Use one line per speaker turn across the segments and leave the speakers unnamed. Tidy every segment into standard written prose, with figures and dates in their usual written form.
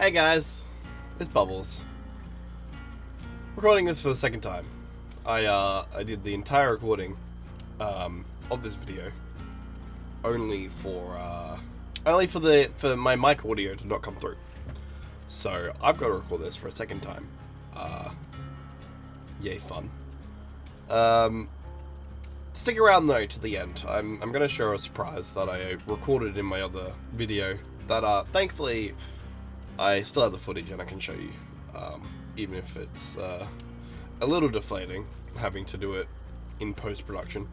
Hey guys, it's Bubbles. Recording this for the second time. I did the entire recording of this video only for my mic audio to not come through. So I've got to record this for a second time. Yay fun. Stick around though to the end. I'm gonna show a surprise that I recorded in my other video that thankfully I still have the footage and I can show you, even if it's a little deflating having to do it in post-production.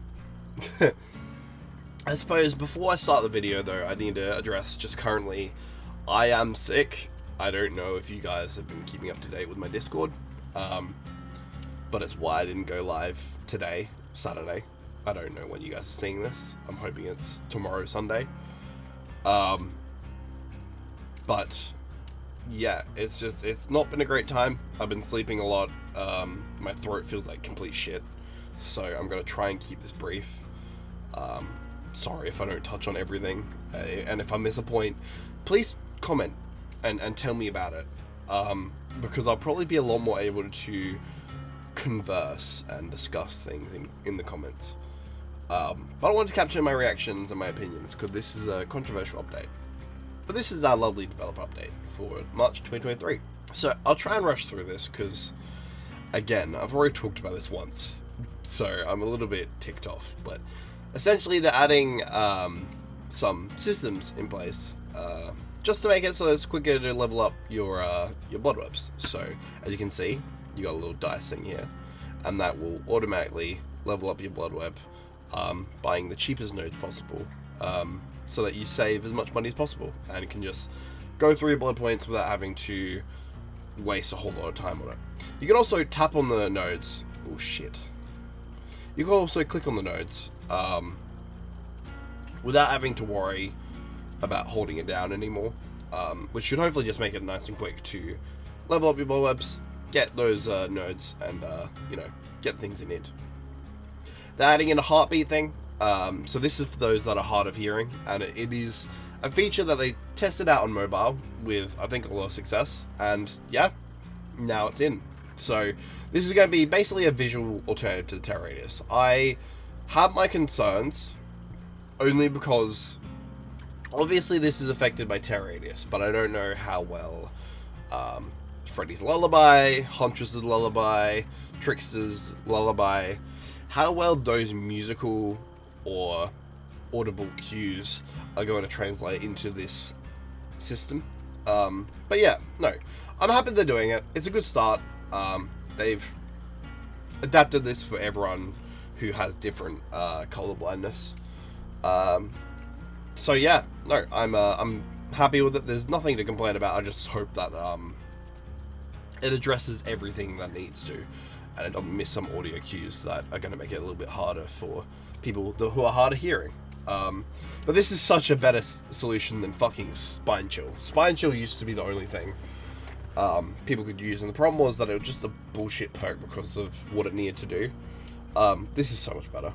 I suppose before I start the video though, I need to address just currently I am sick. I don't know if you guys have been keeping up to date with my Discord, but it's why I didn't go live today, Saturday. I don't know when you guys are seeing this. I'm hoping it's tomorrow, Sunday. But yeah, it's not been a great time. I've been sleeping a lot. My throat feels like complete shit. So I'm going to try and keep this brief. Sorry if I don't touch on everything. And if I miss a point, please comment and tell me about it. Because I'll probably be a lot more able to converse and discuss things in the comments. But I wanted to capture my reactions and my opinions because this is a controversial update. But this is our lovely developer update for March 2023. So I'll try and rush through this because, again, I've already talked about this once. So I'm a little bit ticked off. But essentially they're adding some systems in place just to make it so it's quicker to level up your blood webs. So as you can see, you got a little dice thing here. And that will automatically level up your blood web, buying the cheapest nodes possible. So that you save as much money as possible and you can just go through your blood points without having to waste a whole lot of time on it. You can also tap on the nodes. Oh shit. You can also click on the nodes without having to worry about holding it down anymore, which should hopefully just make it nice and quick to level up your blood webs, get those nodes, and get things in it. They're adding in a heartbeat thing. So this is for those that are hard of hearing, and it is a feature that they tested out on mobile with, I think, a lot of success, and yeah, now it's in. So this is going to be basically a visual alternative to the Terra Radius. I have my concerns only because obviously this is affected by Terra Radius, but I don't know how well Freddy's Lullaby, Huntress's Lullaby, Trickster's Lullaby, how well those musical or audible cues are going to translate into this system. But yeah, no, I'm happy they're doing it. It's a good start. They've adapted this for everyone who has different color blindness. So yeah, no, I'm happy with it. There's nothing to complain about. I just hope that it addresses everything that needs to, and it doesn't miss some audio cues that are going to make it a little bit harder for people who are hard of hearing. But this is such a better solution than fucking Spine Chill. Spine Chill used to be the only thing people could use, and the problem was that it was just a bullshit perk because of what it needed to do. This is so much better.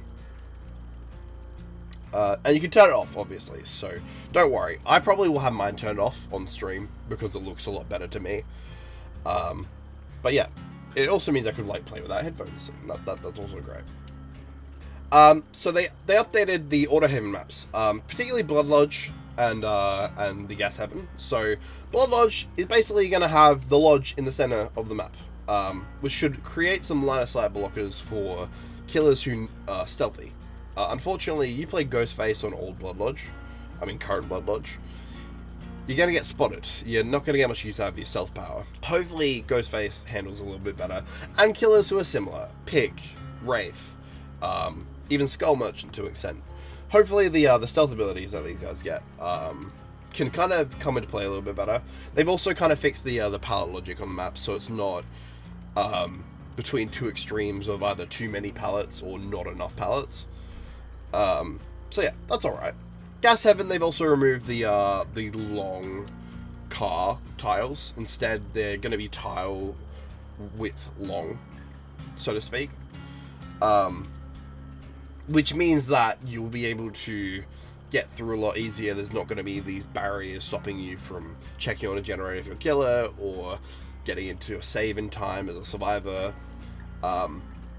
And you can turn it off, obviously, so don't worry. I probably will have mine turned off on stream because it looks a lot better to me. But yeah, it also means I could play without headphones. That's also great. So they updated the Auto Haven maps, particularly Blood Lodge and the Gas Heaven. So Blood Lodge is basically going to have the lodge in the center of the map, which should create some line of sight blockers for killers who are stealthy. Unfortunately, you play Ghostface on old Blood Lodge, current Blood Lodge, you're going to get spotted. You're not going to get much use out of your stealth power. Hopefully, Ghostface handles a little bit better. And killers who are similar. Pig, Wraith, even Skull Merchant to an extent. Hopefully, the stealth abilities that these guys get can kind of come into play a little bit better. They've also kind of fixed the pallet logic on the map, so it's not between two extremes of either too many pallets or not enough pallets. So yeah, that's alright. Gas Heaven, they've also removed the long car tiles. Instead, they're going to be tile width long, so to speak. Which means that you'll be able to get through a lot easier. There's not going to be these barriers stopping you from checking on a generator if you're a killer, or getting into a save in time as a survivor.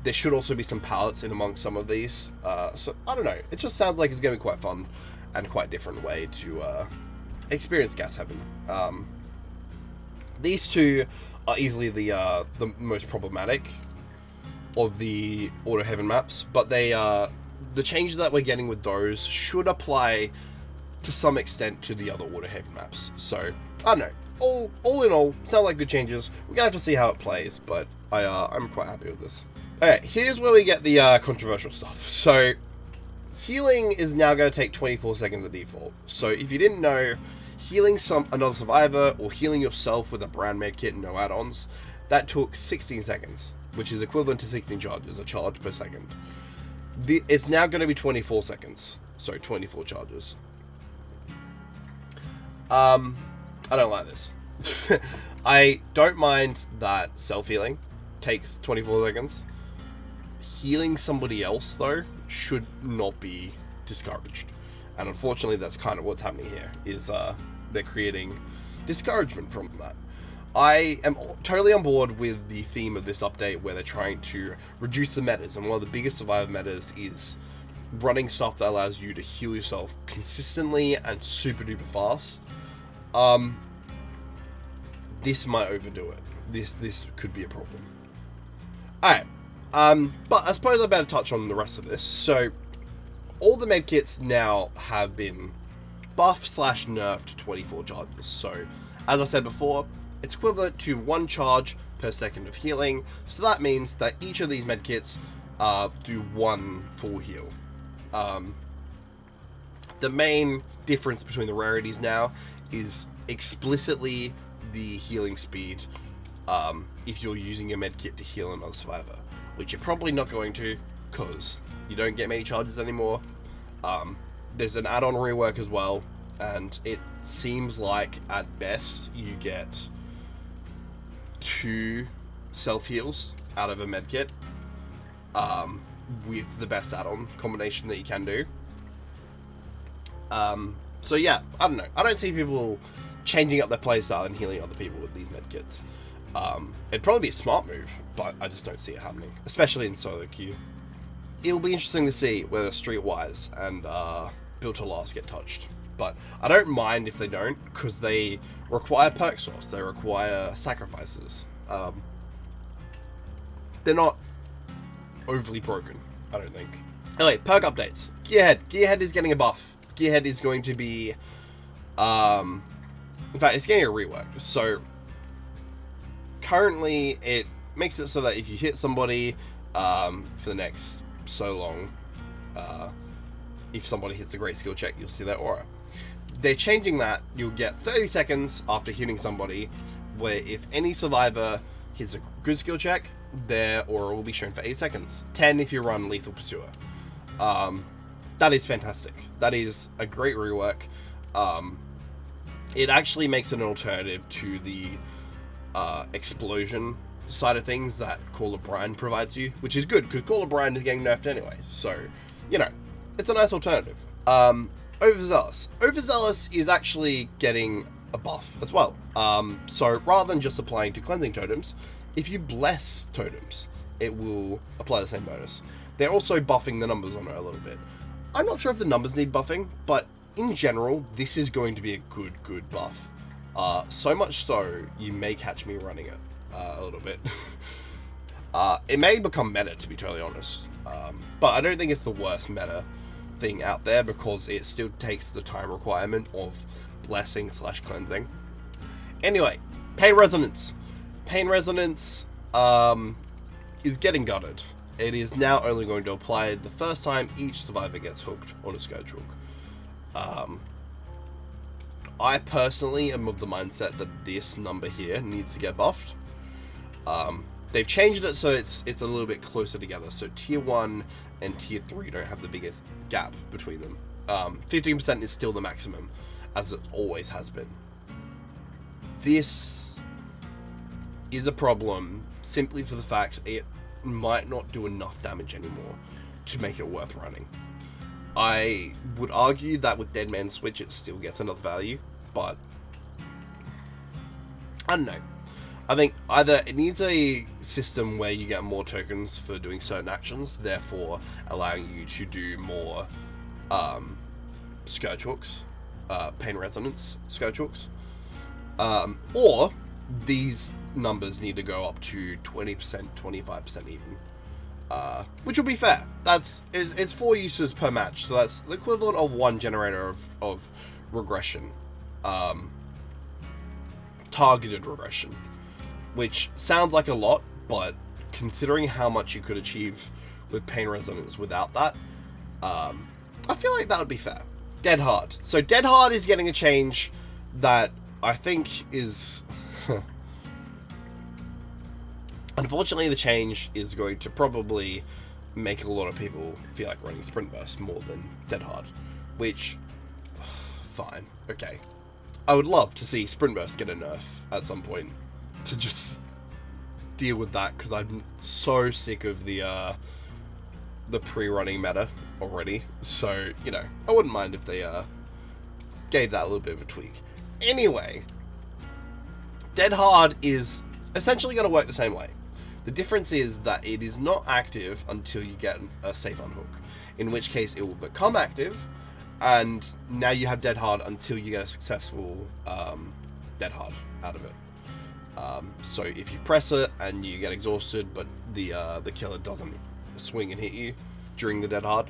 There should also be some pallets in amongst some of these. So, I don't know. It just sounds like it's going to be quite fun and quite a different way to experience Gas Heaven. These two are easily the most problematic of the Auto Heaven maps, but they the changes that we're getting with those should apply to some extent to the other Auto Heaven maps. So, I don't know. All in all, sound like good changes. We're going to have to see how it plays, but I'm quite happy with this. Okay, here's where we get the controversial stuff. So, healing is now going to take 24 seconds at default. So, if you didn't know, healing another survivor or healing yourself with a brand med kit and no add-ons, that took 16 seconds, which is equivalent to 16 charges, a charge per second. It's now going to be 24 seconds, so 24 charges. I don't like this. I don't mind that self-healing takes 24 seconds. Healing somebody else, though, should not be discouraged. And unfortunately, that's kind of what's happening here, is they're creating discouragement from that. I am totally on board with the theme of this update, where they're trying to reduce the metas, and one of the biggest survivor metas is running stuff that allows you to heal yourself consistently and super duper fast. This might overdo it. This could be a problem. Alright, but I suppose I better touch on the rest of this. So, all the medkits now have been buffed/nerfed to 24 charges. So, as I said before, it's equivalent to 1 charge per second of healing. So that means that each of these medkits do 1 full heal. The main difference between the rarities now is explicitly the healing speed if you're using a medkit to heal another survivor, which you're probably not going to, because you don't get many charges anymore. There's an add-on rework as well, and it seems like at best you get 2 self-heals out of a medkit with the best add-on combination that you can do. So yeah, I don't know. I don't see people changing up their playstyle and healing other people with these medkits. It'd probably be a smart move, but I just don't see it happening, especially in solo queue. It'll be interesting to see whether Streetwise and Built to Last get touched. But I don't mind if they don't, because they require perk source, they require sacrifices. They're not overly broken, I don't think. Anyway, perk updates. Gearhead. Gearhead is getting a buff. Gearhead is going to be... in fact, it's getting a rework. So, currently, it makes it so that if you hit somebody for the next so long, if somebody hits a great skill check, you'll see their aura. They're changing that. You'll get 30 seconds after hitting somebody, where if any survivor hits a good skill check, their aura will be shown for 8 seconds. 10 if you run Lethal Pursuer. That is fantastic. That is a great rework. It actually makes an alternative to the explosion side of things that Call of Brine provides you, which is good, because Call of Brine is getting nerfed anyway. So, you know, it's a nice alternative. Overzealous. Overzealous is actually getting a buff as well. So rather than just applying to cleansing totems, if you bless totems, it will apply the same bonus. They're also buffing the numbers on it a little bit. I'm not sure if the numbers need buffing, but in general, this is going to be a good buff. So much so, you may catch me running it a little bit. It may become meta, to be totally honest. But I don't think it's the worst meta thing out there, because it still takes the time requirement of blessing/cleansing. Anyway, Pain Resonance. Pain Resonance is getting gutted. It is now only going to apply the first time each survivor gets hooked on a Scourge hook. I personally am of the mindset that this number here needs to get buffed. They've changed it so it's a little bit closer together. So tier 1 and tier 3 don't have the biggest gap between them. 15% is still the maximum, as it always has been. This is a problem simply for the fact it might not do enough damage anymore to make it worth running. I would argue that with Dead Man Switch it still gets another value, but I don't know. I think either it needs a system where you get more tokens for doing certain actions, therefore allowing you to do more Scourge Hooks, Pain Resonance Scourge Hooks, or these numbers need to go up to 20%, 25% even. Which will be fair. It's 4 uses per match, so that's the equivalent of 1 generator of regression. Targeted regression. Which sounds like a lot, but considering how much you could achieve with Pain Resonance without that, I feel like that would be fair. Dead Hard. So Dead Hard is getting a change that I think is... Unfortunately, the change is going to probably make a lot of people feel like running Sprint Burst more than Dead Hard, which, fine, okay. I would love to see Sprint Burst get a nerf at some point to just deal with that, because I'm so sick of the pre-running meta already. So, you know, I wouldn't mind if they gave that a little bit of a tweak. Anyway, Dead Hard is essentially going to work the same way. The difference is that it is not active until you get a safe unhook, in which case it will become active, and now you have Dead Hard until you get a successful Dead Hard out of it. So if you press it and you get exhausted, but the killer doesn't swing and hit you during the Dead Hard,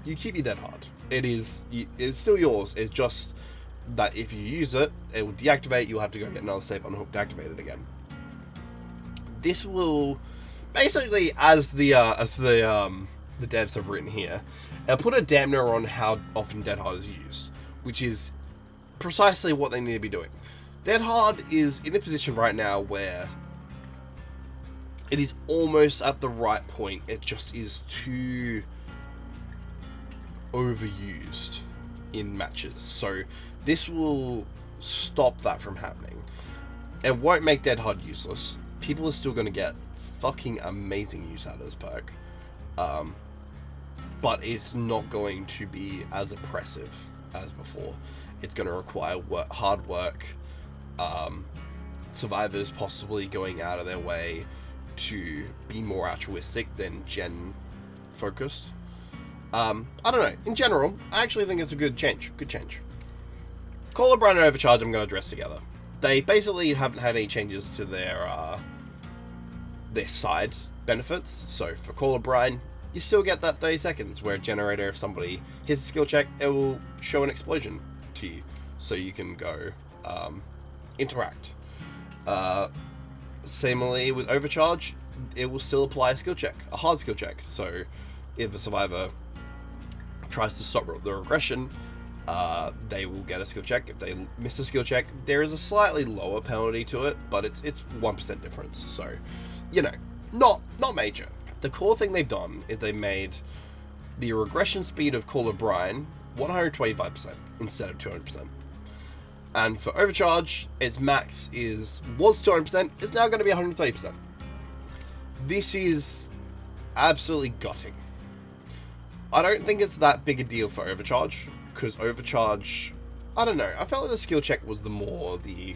you keep your Dead Hard. It's still yours. It's just that if you use it, it will deactivate. You'll have to go get another safe unhook to activate it again. This will basically, as the devs have written here, it'll put a dampener on how often Dead Hard is used, which is precisely what they need to be doing. Dead Hard is in a position right now where it is almost at the right point. It just is too overused in matches. So this will stop that from happening. It won't make Dead Hard useless. People are still going to get fucking amazing use out of this perk. But it's not going to be as oppressive as before. It's going to require hard work. Survivors possibly going out of their way to be more altruistic than gen focused. I don't know. In general, I actually think it's a good change. Good change. Call of Brine and Overcharge I'm going to address together. They basically haven't had any changes to their side benefits. So for Call of Brine, you still get that 30 seconds where a generator, if somebody hits a skill check, it will show an explosion to you, so you can go interact. Similarly with Overcharge, it will still apply a skill check, a hard skill check. So if a survivor tries to stop the regression, they will get a skill check. If they miss a skill check, there is a slightly lower penalty to it, but it's 1% difference. So, you know, not major. The core thing they've done is they made the regression speed of Call of Brine 125% instead of 200%. And for Overcharge, its max was 200%, it's now going to be 130%. This is absolutely gutting. I don't think it's that big a deal for Overcharge, because Overcharge, I don't know, I felt like the skill check was the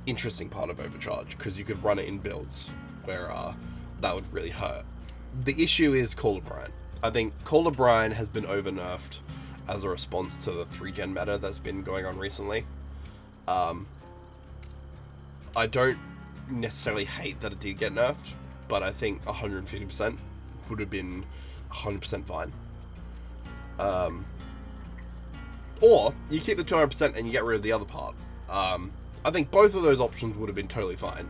interesting part of Overcharge, because you could run it in builds where that would really hurt. The issue is Call of Brine. I think Call of Brine has been over-nerfed as a response to the 3-gen meta that's been going on recently. I don't necessarily hate that it did get nerfed, but I think 150% would have been 100% fine. Or you keep the 200% and you get rid of the other part. I think both of those options would have been totally fine.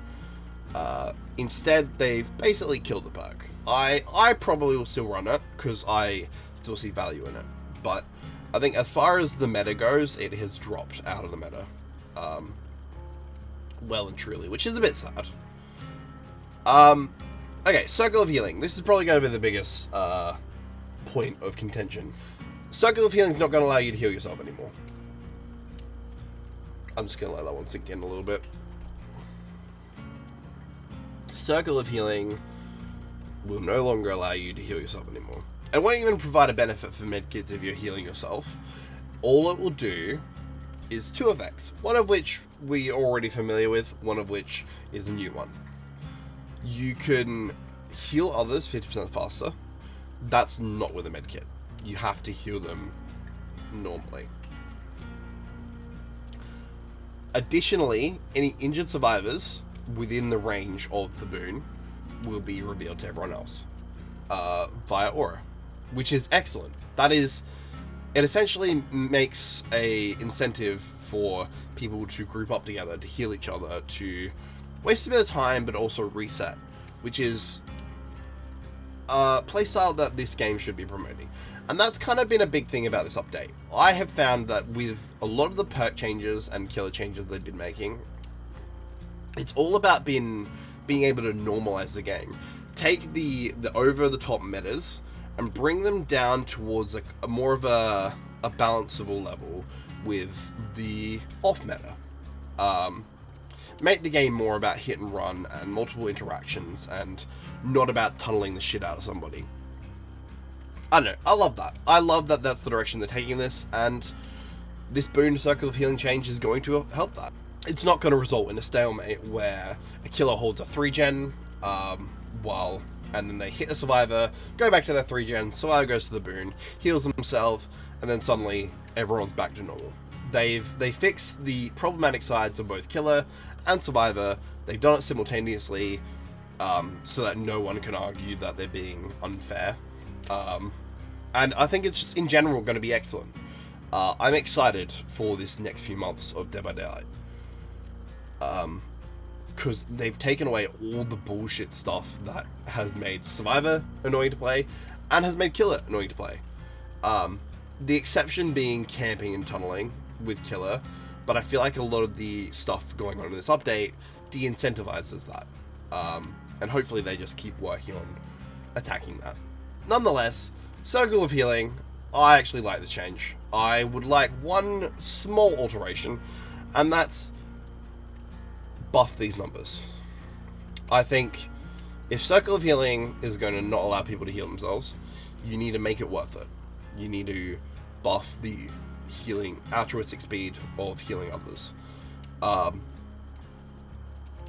Instead, they've basically killed the perk. I probably will still run it because I still see value in it, but I think as far as the meta goes, it has dropped out of the meta. Well and truly, which is a bit sad. Okay, Circle of Healing. This is probably going to be the biggest point of contention. Circle of Healing is not going to allow you to heal yourself anymore. I'm just going to let that one sink in a little bit. Circle of Healing will no longer allow you to heal yourself anymore. It won't even provide a benefit for medkits if you're healing yourself. All it will do is 2 effects, one of which we're already familiar with, one of which is a new one. You can heal others 50% faster. That's not with a medkit. You have to heal them normally. Additionally, any injured survivors within the range of the boon will be revealed to everyone else via aura, which is excellent. That is, it essentially makes a incentive for people to group up together, to heal each other, to waste a bit of time, but also reset, which is a playstyle that this game should be promoting. And that's kind of been a big thing about this update. I have found that with a lot of the perk changes and killer changes they've been making, it's all about being able to normalize the game. Take the over-the-top metas and bring them down towards a more of a balanceable level with the off-meta. Make the game more about hit and run and multiple interactions and not about tunneling the shit out of somebody. I don't know, I love that. I love that that's the direction they're taking this, and this boon Circle of Healing change is going to help that. It's not going to result in a stalemate where a killer holds a 3-gen, and then they hit a survivor, go back to their 3-gen, survivor goes to the boon, heals themselves, and then suddenly everyone's back to normal. They fixed the problematic sides of both killer and survivor. They've done it simultaneously, so that no one can argue that they're being unfair. And I think it's just in general going to be excellent. I'm excited for this next few months of Dead by Daylight. Because they've taken away all the bullshit stuff that has made Survivor annoying to play and has made Killer annoying to play. The exception being camping and tunneling with Killer, but I feel like a lot of the stuff going on in this update de-incentivizes that. And hopefully they just keep working on attacking that. Nonetheless, Circle of Healing, I actually like this change. I would like one small alteration, and that's buff these numbers. I think if Circle of Healing is going to not allow people to heal themselves, you need to make it worth it. You need to buff the healing, altruistic speed of healing others.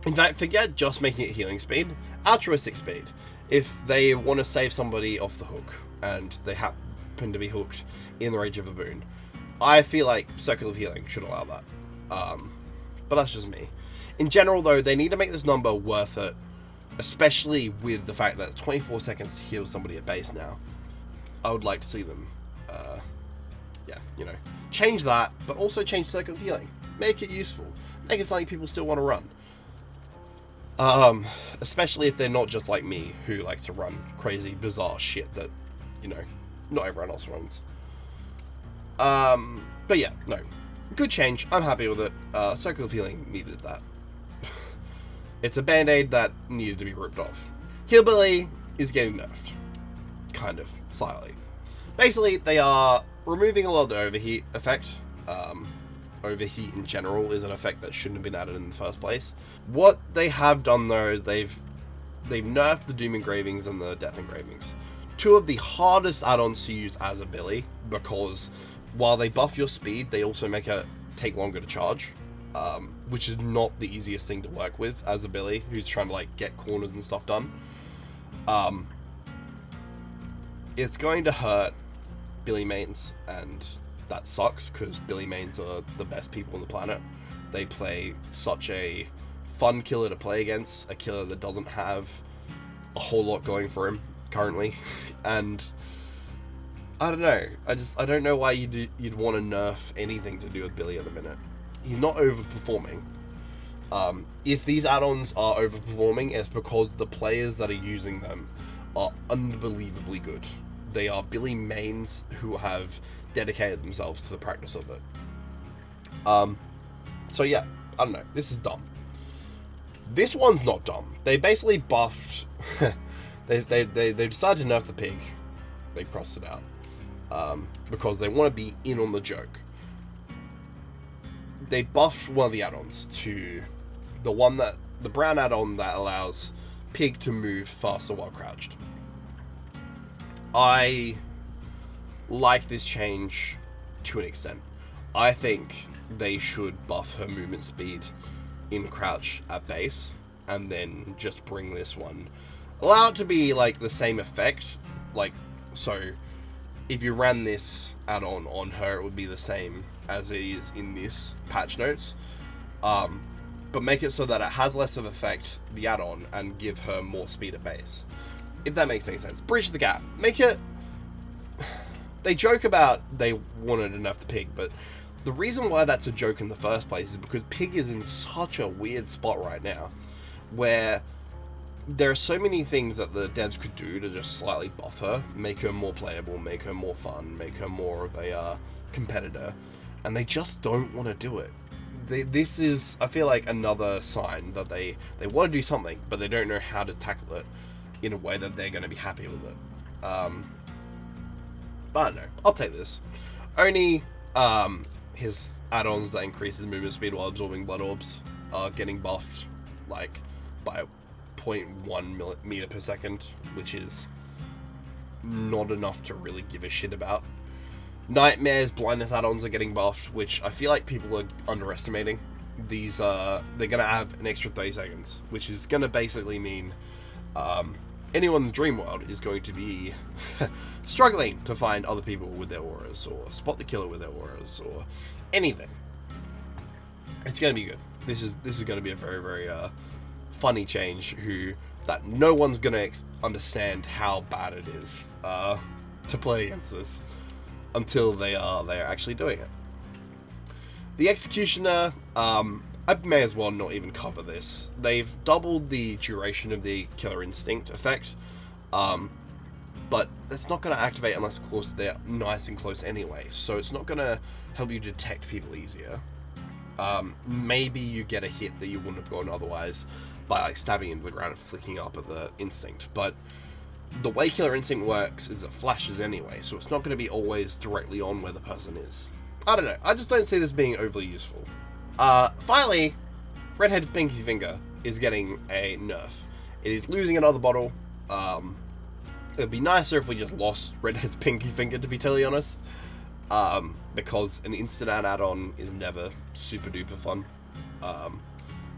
In fact, forget just making it healing speed, altruistic speed. If they want to save somebody off the hook, and they happen to be hooked in the range of a boon, I feel like Circle of Healing should allow that. But that's just me. In general, though, they need to make this number worth it, especially with the fact that it's 24 seconds to heal somebody at base now. I would like to see them, change that, but also change Circle of Healing. Make it useful. Make it something people still want to run. Especially if they're not just like me, who likes to run crazy, bizarre shit that, not everyone else runs. But yeah, no. Good change. I'm happy with it. Circle of Healing needed that. It's a band-aid that needed to be ripped off. Hillbilly is getting nerfed. Kind of. Slightly. Basically, they are removing a lot of the overheat effect. Overheat in general is an effect that shouldn't have been added in the first place. What they have done, though, is they've nerfed the Doom Engravings and the Death Engravings. 2 of the hardest add-ons to use as a Billy, because while they buff your speed, they also make it take longer to charge, which is not the easiest thing to work with as a Billy who's trying to get corners and stuff done. It's going to hurt Billy mains, and that sucks because Billy mains are the best people on the planet. They play such a fun killer to play against, a killer that doesn't have a whole lot going for him currently, and I don't know. I don't know why you'd want to nerf anything to do with Billy at the minute. He's not overperforming. If these add-ons are overperforming, it's because the players that are using them are unbelievably good. They are Billy mains who have dedicated themselves to the practice of it. So yeah, I don't know. This is dumb. This one's not dumb. They basically buffed. they decided to nerf the pig. They crossed it out because they want to be in on the joke. They buffed one of the add-ons to the brown add-on that allows pig to move faster while crouched. I like this change to an extent. I think they should buff her movement speed in crouch at base, and then just bring this one. Allow it to be like the same effect, like, so if you ran this add-on on her, it would be the same as it is in this patch notes. But make it so that it has less of effect, the add-on, and give her more speed at base. If that makes any sense. Bridge the gap. Make it... They joke about they wanted to nerf the pig, but the reason why that's a joke in the first place is because pig is in such a weird spot right now, where there are so many things that the devs could do to just slightly buff her, make her more playable, make her more fun, make her more of a competitor, and they just don't want to do it. This is, I feel like, another sign that they want to do something, but they don't know how to tackle it in a way that they're going to be happy with it. But I don't know, I'll take this. Only his add-ons that increase his movement speed while absorbing blood orbs are getting buffed, like, by 0.1 meter per second, which is not enough to really give a shit about. Nightmares, blindness add-ons are getting buffed, which I feel like people are underestimating. These they're gonna have an extra 30 seconds, which is gonna basically mean anyone in the dream world is going to be struggling to find other people with their auras, or spot the killer with their auras, or anything. It's gonna be good. This is gonna be a very, very funny change that no one's gonna understand how bad it is to play against this until they are actually doing it. The Executioner, I may as well not even cover this. They've doubled the duration of the Killer Instinct effect, but it's not going to activate unless, of course, they're nice and close anyway, so it's not going to help you detect people easier. Maybe you get a hit that you wouldn't have gotten otherwise by like stabbing into the ground and flicking up at the instinct, but the way Killer Instinct works is it flashes anyway, so it's not going to be always directly on where the person is. I don't know, I just don't see this being overly useful. Finally, Redhead's Pinky Finger is getting a nerf. It is losing another bottle. It'd be nicer if we just lost Redhead's Pinky Finger, to be totally honest, because an instant add-on is never super duper fun.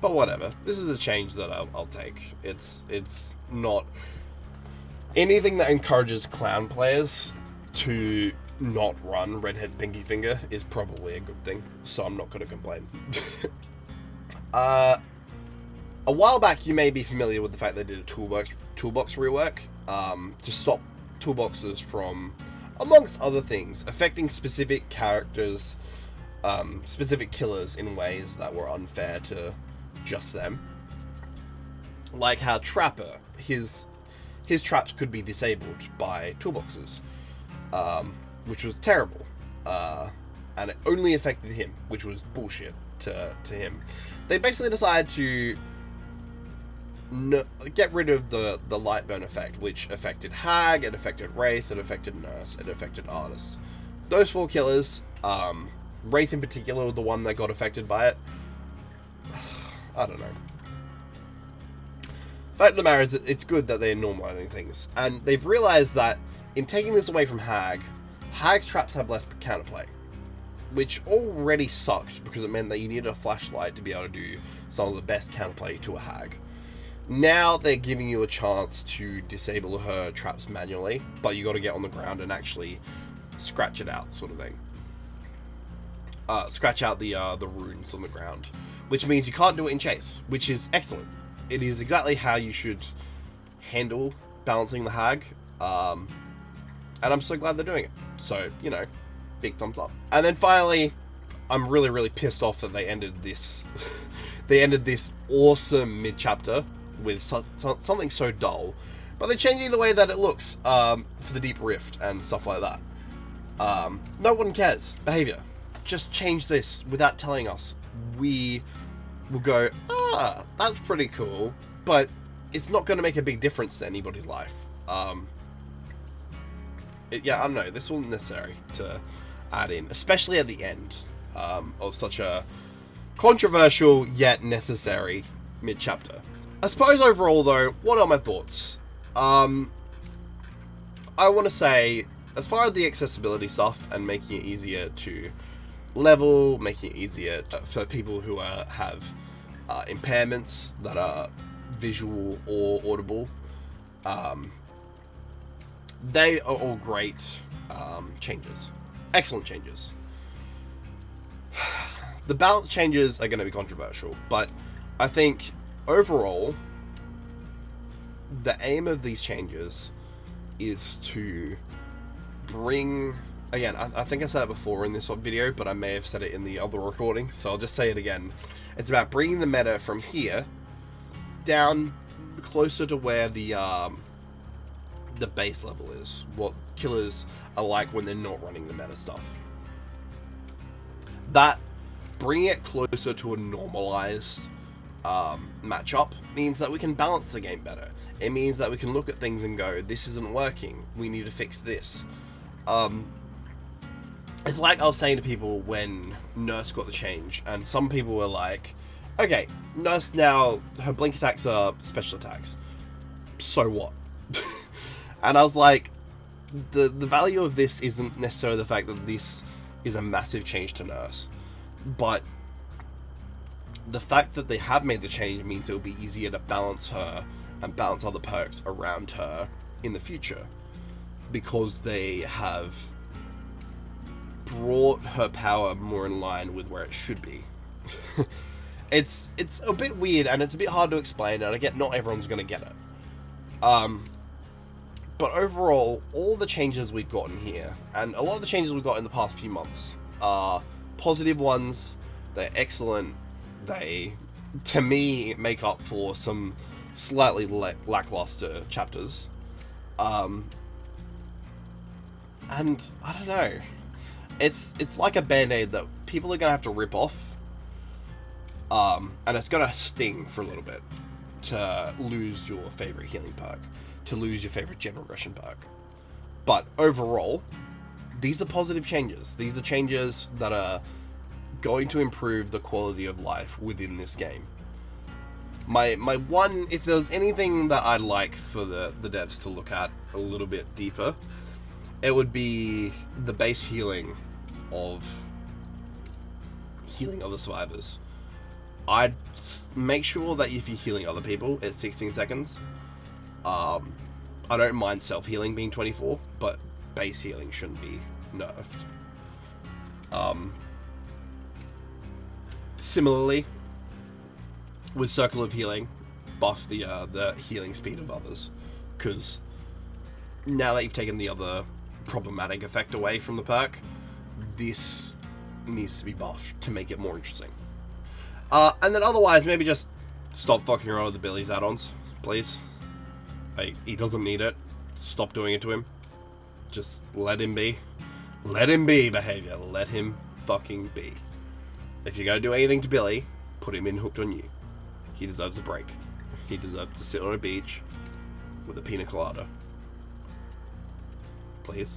But whatever, this is a change that I'll take. It's not... Anything that encourages clown players to not run Redhead's Pinky Finger is probably a good thing, so I'm not going to complain. A while back, you may be familiar with the fact they did a toolbox rework to stop toolboxes from, amongst other things, affecting specific characters, specific killers in ways that were unfair to just them. Like how Trapper, his traps could be disabled by toolboxes, which was terrible, and it only affected him, which was bullshit to him. They basically decided to get rid of the light burn effect, which affected Hag, it affected Wraith, it affected Nurse, it affected Artist. Those four killers, Wraith in particular was the one that got affected by it. I don't know. Fact of the matter is, it's good that they're normalizing things, and they've realized that in taking this away from Hag's traps have less counterplay, which already sucked because it meant that you needed a flashlight to be able to do some of the best counterplay to a Hag. Now they're giving you a chance to disable her traps manually, but you got to get on the ground and actually scratch it out, sort of thing. Scratch out the runes on the ground, which means you can't do it in chase, which is excellent. It is exactly how you should handle balancing the Hag, and I'm so glad they're doing it. So, you know, big thumbs up. And then finally, I'm really, really pissed off that they ended this they ended this awesome mid-chapter with something so dull, but they're changing the way that it looks for the Deep Rift and stuff like that. No one cares. Behavior. Just change this without telling us. We will go, that's pretty cool, but it's not going to make a big difference to anybody's life. Yeah, I don't know, this wasn't necessary to add in, especially at the end of such a controversial yet necessary mid-chapter. I suppose overall though, what are my thoughts? I want to say, as far as the accessibility stuff and making it easier to level, making it easier for people who have impairments that are visual or audible, they are all great changes. Excellent changes. The balance changes are going to be controversial, but I think overall, the aim of these changes is to bring... Again, I think I said it before in this video, but I may have said it in the other recording, so I'll just say it again. It's about bringing the meta from here down closer to where the base level is. What killers are like when they're not running the meta stuff. That, bringing it closer to a normalized matchup means that we can balance the game better. It means that we can look at things and go, this isn't working, we need to fix this. It's like I was saying to people when Nurse got the change, and some people were like, okay, Nurse now, her blink attacks are special attacks. So what? And I was like, the value of this isn't necessarily the fact that this is a massive change to Nurse, but the fact that they have made the change means it'll be easier to balance her and balance other perks around her in the future, because they have brought her power more in line with where it should be. It's a bit weird and it's a bit hard to explain, and I get not everyone's going to get it. But overall, all the changes we've gotten here, and a lot of the changes we've got in the past few months, are positive ones. They're excellent. They, to me, make up for some slightly lackluster chapters. And I don't know. It's like a band-aid that people are going to have to rip off. And it's going to sting for a little bit to lose your favorite healing perk, to lose your favorite general aggression perk. But overall, these are positive changes. These are changes that are going to improve the quality of life within this game. My one, if there was anything that I'd like for the devs to look at a little bit deeper, it would be the base healing of other survivors. I'd make sure that if you're healing other people, it's 16 seconds. I don't mind self-healing being 24, but base healing shouldn't be nerfed. Similarly, with Circle of Healing, buff the healing speed of others, because now that you've taken the other problematic effect away from the perk, this needs to be buffed to make it more interesting. And then otherwise, maybe just stop fucking around with the Billy's add-ons, please. He doesn't need it. Stop doing it to him. Just let him be. Let him be, behavior. Let him fucking be. If you're going to do anything to Billy, put him in Hooked on You. He deserves a break. He deserves to sit on a beach with a pina colada. Please.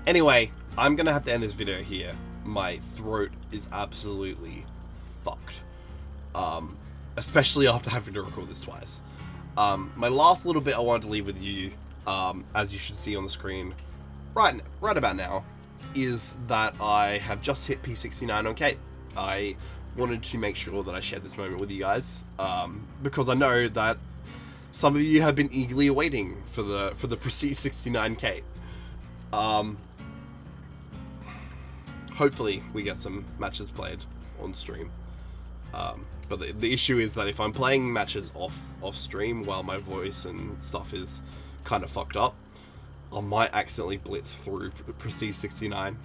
Anyway, I'm going to have to end this video here. My throat is absolutely fucked. Especially after having to record this twice. My last little bit I wanted to leave with you, as you should see on the screen right about now, is that I have just hit P69 on Kate. I wanted to make sure that I shared this moment with you guys, because I know that some of you have been eagerly awaiting for the Prestige 69 Kate. Hopefully we get some matches played on stream. But the issue is that if I'm playing matches off stream while my voice and stuff is kind of fucked up, I might accidentally blitz through Prestige 69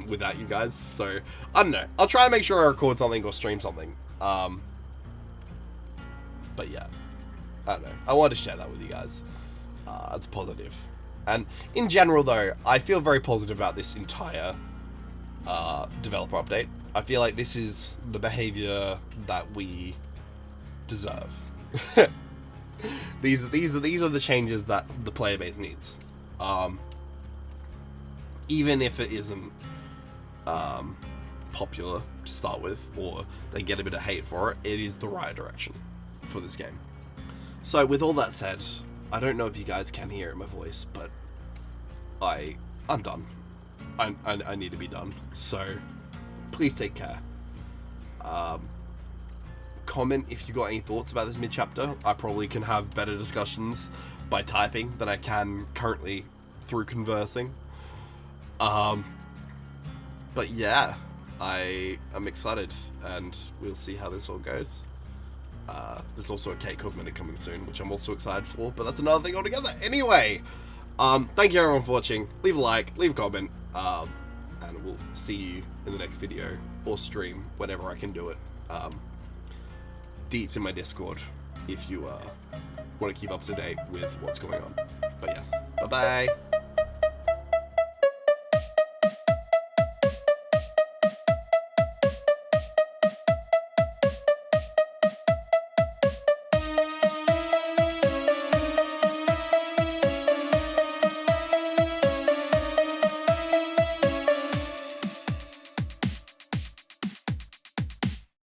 without you guys. So I don't know. I'll try and make sure I record something or stream something. But yeah, I don't know. I wanted to share that with you guys. It's positive. And in general, though, I feel very positive about this entire developer update. I feel like this is the behavior that we deserve. These are the changes that the player base needs. Even if it isn't popular to start with, or they get a bit of hate for it, it is the right direction for this game. So with all that said, I don't know if you guys can hear my voice, but I'm done. I need to be done. So please take care. Comment if you got any thoughts about this mid-chapter. I probably can have better discussions by typing than I can currently through conversing. But yeah, I'm excited, and we'll see how this all goes. There's also a cake augmented coming soon, which I'm also excited for, but that's another thing altogether. Anyway, thank you everyone for watching. Leave a like, leave a comment, and we'll see you in the next video or stream whenever I can do it. Deets in my Discord if you want to keep up to date with what's going on. But yes, bye bye.